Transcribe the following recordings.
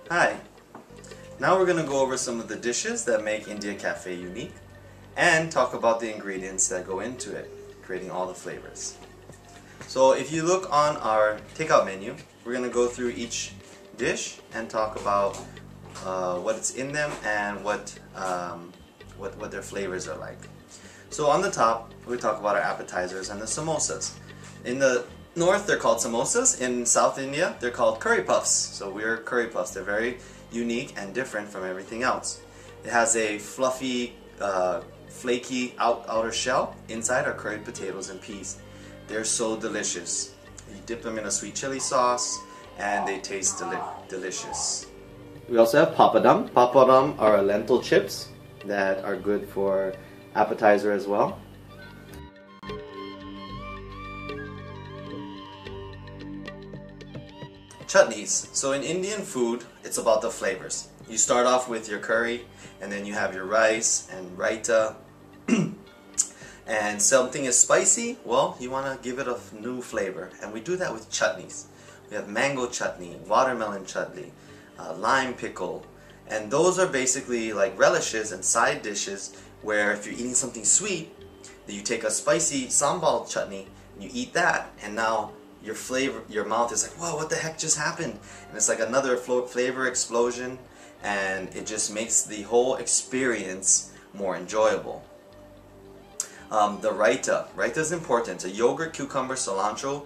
Hi! Now we're going to go over some of the dishes that make India Cafe unique and talk about the ingredients that go into it, creating all the flavors. So if you look on our takeout menu, we're going to go through each dish and talk about what's in them and what their flavors are like. So on the top, we talk about our appetizers and the samosas. In the north, they're called samosas. In South India, they're called curry puffs. So we're curry puffs. They're very unique and different from everything else. It has a fluffy, flaky outer shell. Inside are curried potatoes and peas. They're so delicious. You dip them in a sweet chili sauce and they taste delicious. We also have papadum. Papadum are lentil chips that are good for appetizer as well. Chutneys. So in Indian food, it's about the flavors. You start off with your curry, and then you have your rice and raita. And something is spicy, well, you want to give it a new flavor. And we do that with chutneys. We have mango chutney, watermelon chutney, lime pickle. And those are basically like relishes and side dishes where if you're eating something sweet, then you take a spicy sambal chutney and you eat that, and now your mouth is like, whoa, what the heck just happened? And it's like another flavor explosion, and it just makes the whole experience more enjoyable. The raita is important. It's a yogurt, cucumber, cilantro.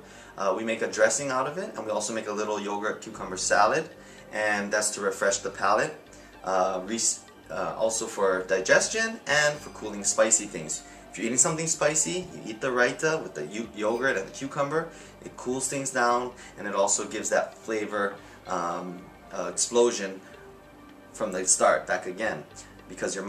We make a dressing out of it, and we also make a little yogurt cucumber salad, and that's to refresh the palate. Also for digestion and for cooling spicy things. If you're eating something spicy, you eat the raita with the yogurt and the cucumber. It cools things down, and it also gives that flavor explosion from the start back again, because your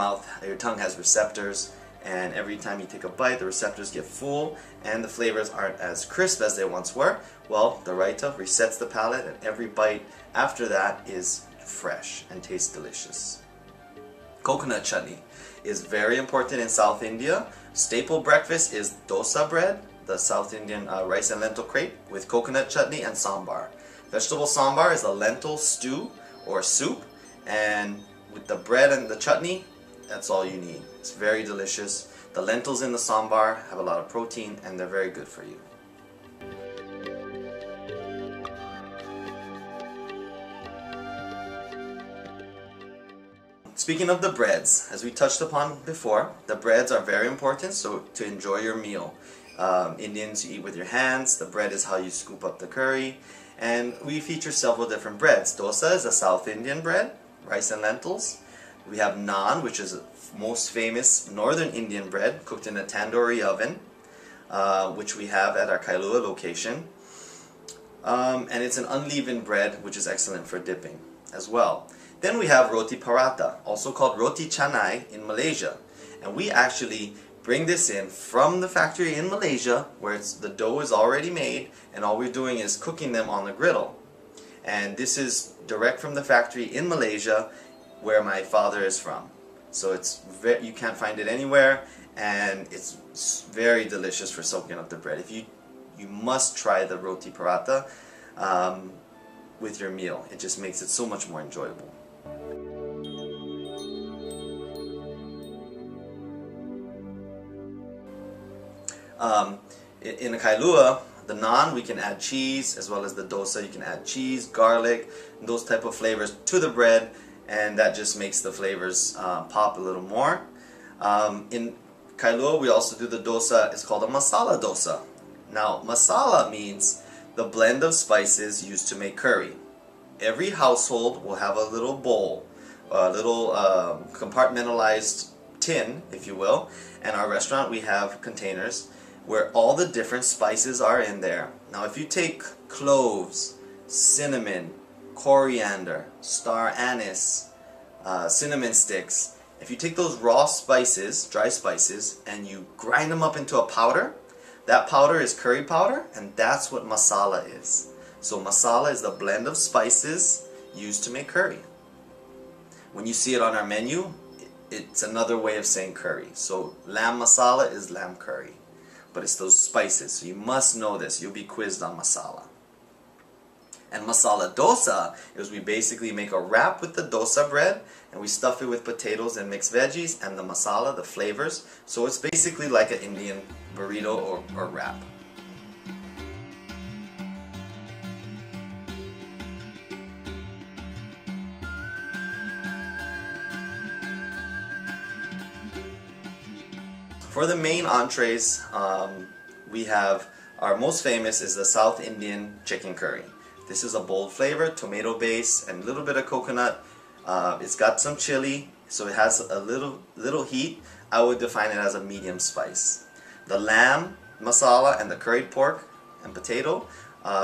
tongue has receptors, and every time you take a bite, the receptors get full and the flavors aren't as crisp as they once were. Well, the raita resets the palate, and every bite after that is fresh and tastes delicious. Coconut chutney is very important in South India. Staple breakfast is dosa bread, the South Indian rice and lentil crepe, with coconut chutney and sambar. Vegetable sambar is a lentil stew or soup, and with the bread and the chutney, that's all you need. It's very delicious. The lentils in the sambar have a lot of protein, and they're very good for you. Speaking of the breads, as we touched upon before, the breads are very important, so to enjoy your meal. Indians, you eat with your hands. The bread is how you scoop up the curry, and we feature several different breads. Dosa is a South Indian bread, rice and lentils. We have naan, which is the most famous Northern Indian bread, cooked in a tandoori oven, which we have at our Kailua location. And it's an unleavened bread, which is excellent for dipping as well. Then we have roti paratha, also called roti canai in Malaysia. And we actually bring this in from the factory in Malaysia, where the dough is already made, and all we're doing is cooking them on the griddle. And this is direct from the factory in Malaysia, where my father is from. So you can't find it anywhere, and it's very delicious for soaking up the bread. You must try the roti paratha with your meal. It just makes it so much more enjoyable. In the Kailua, the naan, we can add cheese, as well as the dosa, you can add cheese, garlic, and those type of flavors to the bread, and that just makes the flavors pop a little more. In Kailua, we also do the dosa. It's called a masala dosa. Now, masala means the blend of spices used to make curry. Every household will have a little bowl, a little compartmentalized tin, if you will. And our restaurant, we have containers where all the different spices are in there. Now, if you take cloves, cinnamon, coriander, star anise, cinnamon sticks, if you take those raw spices, dry spices, and you grind them up into a powder, that powder is curry powder, and that's what masala is. So masala is the blend of spices used to make curry. When you see it on our menu, it's another way of saying curry. So lamb masala is lamb curry, but it's those spices. So you must know this. You'll be quizzed on masala. And masala dosa is we basically make a wrap with the dosa bread and we stuff it with potatoes and mixed veggies and the masala, the flavors. So it's basically like an Indian burrito or wrap. For the main entrees, we have our most famous is the South Indian chicken curry. This is a bold flavor, tomato base and a little bit of coconut. It's got some chili, so it has a little heat. I would define it as a medium spice. The lamb masala and the curried pork and potato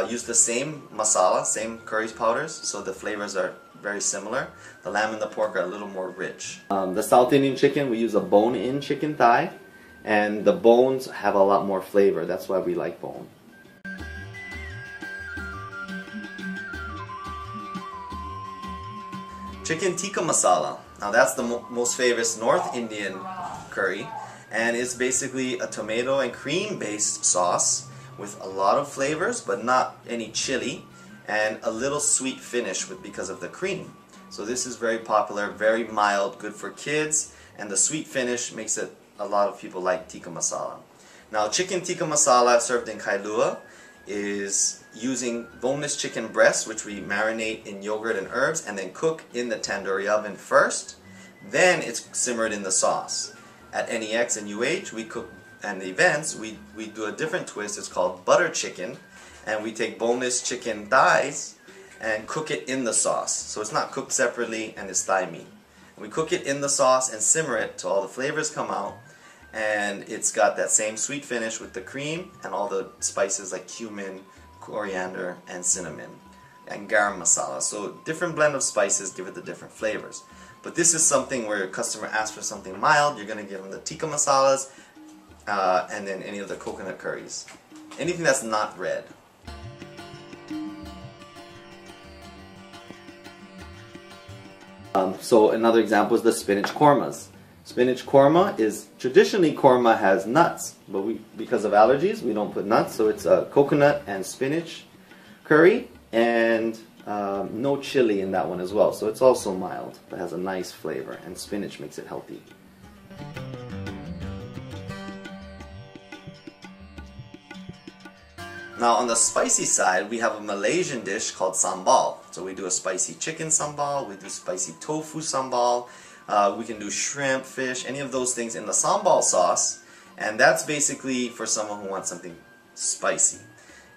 use the same masala, same curry powders, so the flavors are very similar. The lamb and the pork are a little more rich. The South Indian chicken, we use a bone-in chicken thigh, and the bones have a lot more flavor. That's why we like bone. Chicken tikka masala. Now that's the most famous North Indian curry, and it's basically a tomato and cream based sauce with a lot of flavors but not any chili, and a little sweet finish because of the cream. So this is very popular, very mild, good for kids, and the sweet finish makes it a lot of people like tikka masala. Now chicken tikka masala served in Kailua is using boneless chicken breasts, which we marinate in yogurt and herbs and then cook in the tandoori oven first. Then it's simmered in the sauce. At NEX and UH we cook, and the events we do a different twist. It's called butter chicken, and we take boneless chicken thighs and cook it in the sauce. So it's not cooked separately, and it's thigh meat. And we cook it in the sauce and simmer it till all the flavors come out, and it's got that same sweet finish with the cream and all the spices like cumin, coriander, and cinnamon, and garam masala. So different blend of spices give it the different flavors. But this is something where a customer asks for something mild, you're going to give them the tikka masalas and then any of the coconut curries. Anything that's not red. So another example is the spinach kormas. Spinach korma is, traditionally korma has nuts, but because of allergies we don't put nuts, so it's a coconut and spinach curry, and no chili in that one as well, so it's also mild but has a nice flavor, and spinach makes it healthy. Now on the spicy side, we have a Malaysian dish called sambal. So we do a spicy chicken sambal, we do spicy tofu sambal, we can do shrimp, fish, any of those things in the sambal sauce, and that's basically for someone who wants something spicy.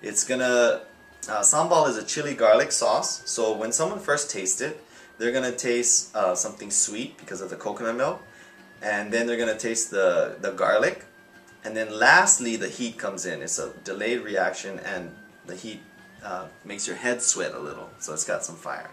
It's gonna, sambal is a chili garlic sauce, so when someone first tastes it, they're gonna taste something sweet because of the coconut milk, and then they're gonna taste the garlic, and then lastly the heat comes in. It's a delayed reaction, and the heat makes your head sweat a little, so it's got some fire.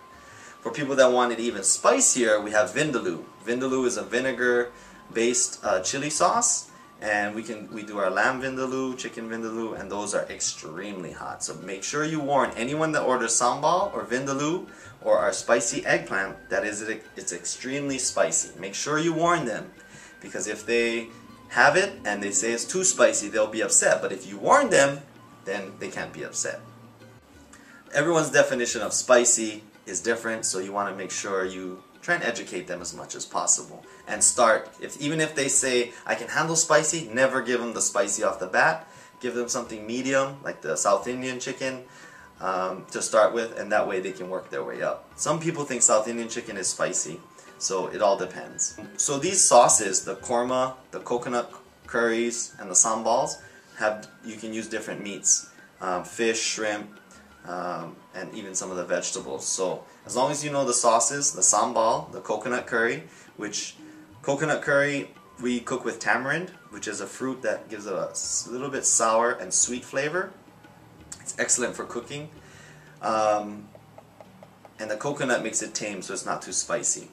For people that want it even spicier, we have vindaloo. Vindaloo is a vinegar-based chili sauce, and we do our lamb vindaloo, chicken vindaloo, and those are extremely hot. So make sure you warn anyone that orders sambal or vindaloo or our spicy eggplant that it's extremely spicy. Make sure you warn them, because if they have it and they say it's too spicy, they'll be upset. But if you warn them, then they can't be upset. Everyone's definition of spicy is different, so you want to make sure you try and educate them as much as possible. And start, even if they say, I can handle spicy, never give them the spicy off the bat. Give them something medium, like the South Indian chicken, to start with, and that way they can work their way up. Some people think South Indian chicken is spicy, so it all depends. So these sauces, the korma, the coconut curries, and the sambals, you can use different meats, fish, shrimp, and even some of the vegetables. So as long as you know the sauces, the sambal, the coconut curry, which coconut curry we cook with tamarind, which is a fruit that gives it a little bit sour and sweet flavor. It's excellent for cooking. And the coconut makes it tame, so it's not too spicy.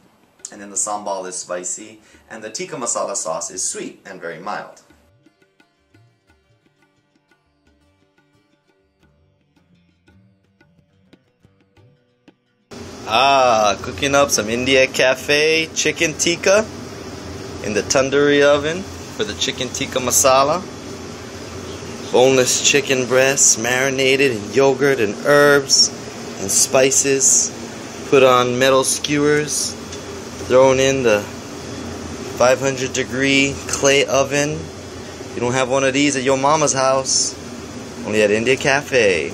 And then the sambal is spicy, and the tikka masala sauce is sweet and very mild. Cooking up some India Cafe chicken tikka in the tandoori oven for the chicken tikka masala. Boneless chicken breasts marinated in yogurt and herbs, and spices, put on metal skewers, thrown in the 500-degree clay oven. You don't have one of these at your mama's house, only at India Cafe.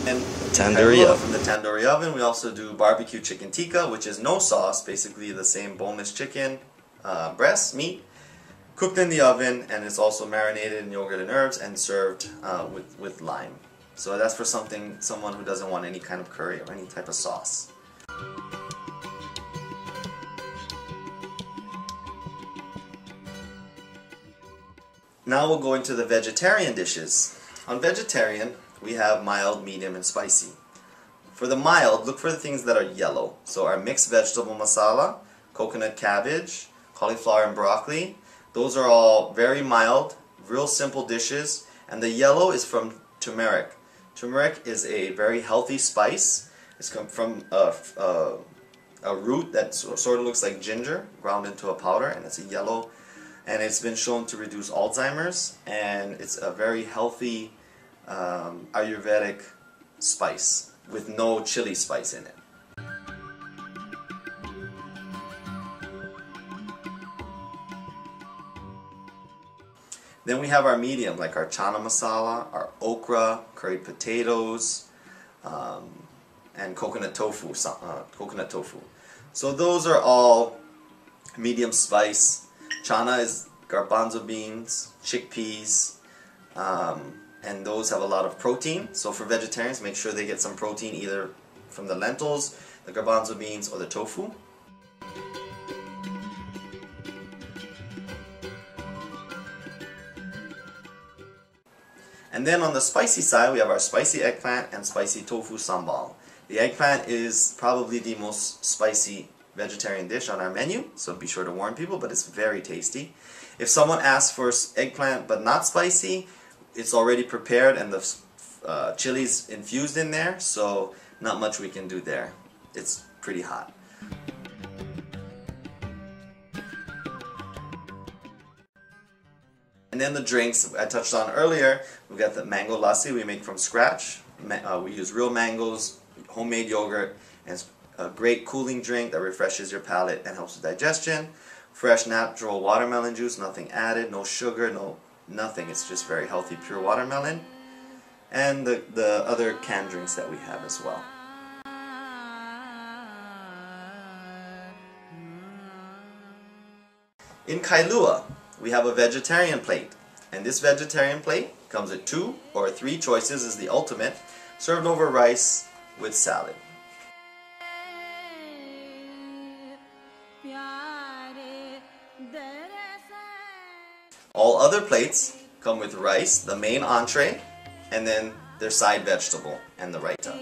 And tandoori oven. From the tandoori oven, we also do barbecue chicken tikka, which is no sauce, basically the same boneless chicken breast meat, cooked in the oven, and it's also marinated in yogurt and herbs and served with lime. So that's for someone who doesn't want any kind of curry or any type of sauce. Now we'll go into the vegetarian dishes. On vegetarian, we have mild, medium, and spicy. For the mild, look for the things that are yellow. So our mixed vegetable masala, coconut cabbage, cauliflower and broccoli, those are all very mild, real simple dishes. And the yellow is from turmeric. Turmeric is a very healthy spice. It's come from a root that sort of looks like ginger, ground into a powder, and it's a yellow. And it's been shown to reduce Alzheimer's, and it's a very healthy Ayurvedic spice with no chili spice in it. Then we have our medium, like our chana masala, our okra, curried potatoes, and coconut tofu. So those are all medium spice. Chana is garbanzo beans, chickpeas, and those have a lot of protein. So for vegetarians, make sure they get some protein either from the lentils, the garbanzo beans, or the tofu. And then on the spicy side, we have our spicy eggplant and spicy tofu sambal. The eggplant is probably the most spicy vegetarian dish on our menu, so be sure to warn people, but it's very tasty. If someone asks for eggplant but not spicy, it's already prepared and the chili's infused in there, so not much we can do there. It's pretty hot. And then the drinks I touched on earlier, we've got the mango lassi we make from scratch. We use real mangoes, homemade yogurt, and it's a great cooling drink that refreshes your palate and helps with digestion. Fresh natural watermelon juice, nothing added, no sugar, nothing. It's just very healthy, pure watermelon. And the other canned drinks that we have as well. In Kailua, we have a vegetarian plate. And this vegetarian plate comes with 2 or 3 choices, is the ultimate, served over rice with salad. All other plates come with rice, the main entree, and then their side vegetable and the raita.